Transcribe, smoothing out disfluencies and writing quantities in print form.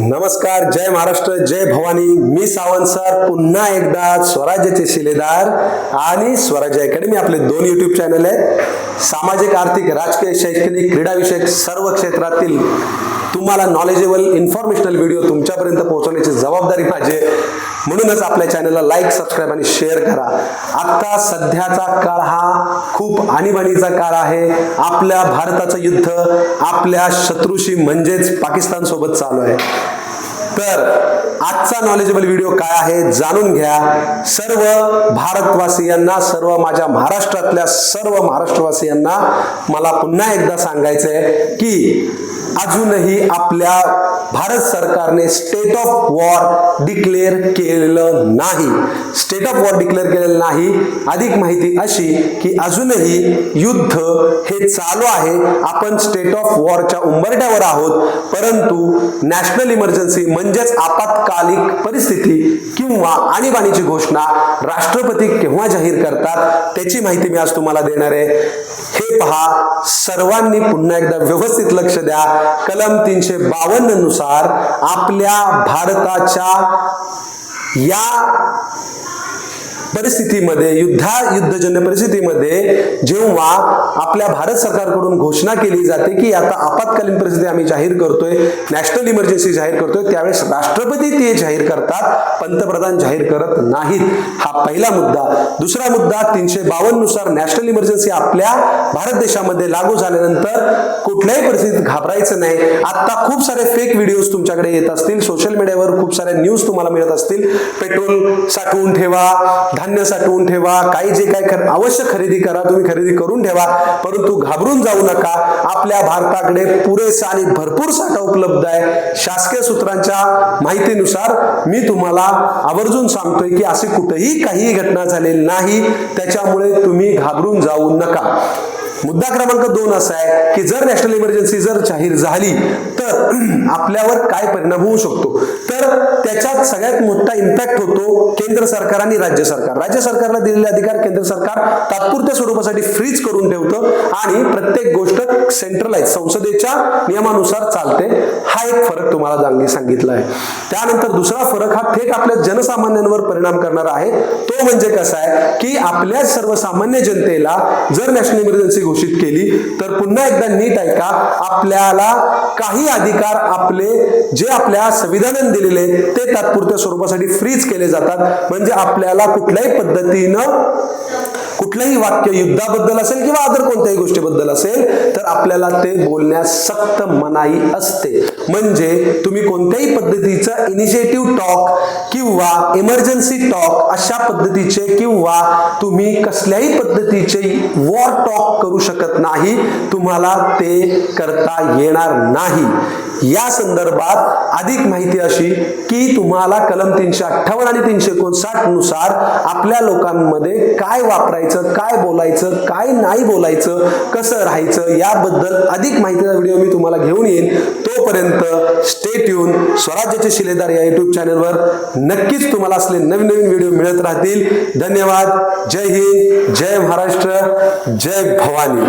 नमस्कार, जय महाराष्ट्र, जय भवानी. मी सावंत सर पुन्हा एकदा स्वराज्याचे शिलेदार आणि स्वराज्य अकॅडमी आपले दोन यूट्यूब चॅनल आहेत. सामाजिक, आर्थिक, राजकीय, शैक्षणिक, क्रीडा विषयक सर्व क्षेत्रातील तुम्हाला नॉलेजेबल इन्फॉर्मेशनल व्हिडिओ तुमच्यापर्यंत पोहोचवण्याची जबाबदारी माझी. म्हणूनच आपल्या चॅनलला लाईक, सबस्क्राईब आणि शेअर करा. आता सध्याचा काळ हा खूप आणीबाणीचा काळ आहे. आपल्या भारताचं युद्ध आपल्या शत्रूशी म्हणजेच पाकिस्तान सोबत चालू आहे. तर आजचा नॉलेजेबल व्हिडिओ काय आहे जाणून घ्या. सर्व भारतवासियांना, सर्व माझ्या महाराष्ट्रातल्या सर्व महाराष्ट्रवासियांना मला पुन्हा एकदा सांगायचंय की अजूनही आपल्या भारत सरकारने स्टेट ऑफ वॉर डिक्लेअर केलेलं नाही. स्टेट ऑफ वॉर डिक्लेअर केलेलं नाही. अधिक माहिती अशी की अजूनही युद्ध हे चालू आहे. आपण स्टेट ऑफ वॉरच्या उंबरठ्यावर आहोत. परंतु नॅशनल इमर्जन्सी म्हणजेच आपत्कालिक परिस्थिती किंवा आणीबाणीची घोषणा राष्ट्रपती केव्हा जाहीर करतात त्याची माहिती मी आज तुम्हाला देणार आहे. हे पहा, सर्वांनी पुन्हा एकदा व्यवस्थित लक्ष द्या. कलम 352 नुसार आपल्या भारताच्या या परिस्थितीमध्ये, युद्धजन्य परिस्थितीमध्ये जेव्हा आपल्या भारत सरकारकडून घोषणा केली जाते की आता आपत्कालीन परिस्थिती आम्ही जाहीर करतोय, नॅशनल इमर्जन्सी जाहीर करतोय, त्यावेळेस राष्ट्रपती ते जाहीर करतात, पंतप्रधान जाहीर करत नाहीत. हा पहिला मुद्दा. दुसरा मुद्दा, 352 नुसार नॅशनल इमर्जन्सी आपल्या भारत देशामध्ये लागू झाल्यानंतर कुठल्याही परिस्थितीत घाबरायचं नाही. आता खूप सारे फेक व्हिडिओज तुमच्याकडे येत असतील, सोशल मीडियावर खूप साऱ्या न्यूज तुम्हाला मिळत असतील. पेट्रोल साठवून ठेवा, धान्य साठवून ठेवा, काही जे काय अवश्य खरेदी करा, तुम्ही खरेदी करून ठेवा, परंतु घाबरून जाऊ नका. आपल्या भारताकडे पुरेसा आणि भरपूर साठा उपलब्ध आहे. शासकीय सूत्रांच्या माहितीनुसार मी तुम्हाला आवर्जून सांगतोय की असे कुठेही काही घटना झालेली नाही. त्याच्यामुळे तुम्ही घाबरून जाऊ नका. मुद्दा क्रमांक 2 असा आहे की जर नॅशनल इमर्जन्सी जर जाहीर झाली तर आपल्यावर काय परिणाम होऊ शकतो. तर त्याच्यात सगळ्यात मोठा इम्पॅक्ट होतो केंद्र सरकार आणि राज्य सरकार. राज्य सरकारला दिलेले अधिकार केंद्र सरकार तात्पुरत्या स्वरूपासाठी फ्रीज करून ठेवतं आणि प्रत्येक गोष्ट सेंट्रलाइज संसदेच्या नियमानुसार चालते. हा एक फरक तुम्हाला सांगितला आहे. त्यानंतर दुसरा फरक हा थेट आपल्या जनसामान्यांवर परिणाम करणारा आहे. तो म्हणजे कसा आहे की आपल्या सर्वसामान्य जनतेला जर नॅशनल इमर्जन्सी घोषित केली तर पुन्हा एकदा नीट ऐका, आपल्याला काही अधिकार आपले जे आपल्या संविधानाने दिलेले ते तात्पुरत्या स्वरूपासाठी फ्रीज केले जातात. म्हणजे आपल्याला कुठल्याही पद्धतीनं कुठलंही वाक्य युद्धाबद्दल असेल किंवा अदर कोणत्याही गोष्टीबद्दल असेल तर आपल्याला ते बोलण्यास सक्त मनाई असते. म्हणजे तुम्ही कोणत्याही पद्धतीचं इनिशिएटिव्ह टॉक किंवा इमर्जन्सी टॉक अशा पद्धतीचे किंवा तुम्ही कसल्याही पद्धतीचे वॉर टॉक करू शकत नाही. तुम्हाला ते करता येणार नाही. या संदर्भात अधिक माहिती अशी की तुम्हाला कलम 358 आणि 359 नुसार आपल्या लोकांमध्ये काय वापरायचं, काय बोलायचं, काय नाही बोलायचं, कसं राहायचं याबद्दल अधिक माहितीचा व्हिडिओ मी तुम्हाला घेऊन येईन. तोपर्यंत स्टे ट्यून. स्वराज्याचे शिलेदार या युट्यूब चॅनलवर नक्कीच तुम्हाला असले नवीन नवीन व्हिडिओ मिळत राहतील. धन्यवाद. जय हिंद, जय महाराष्ट्र, जय भवानी.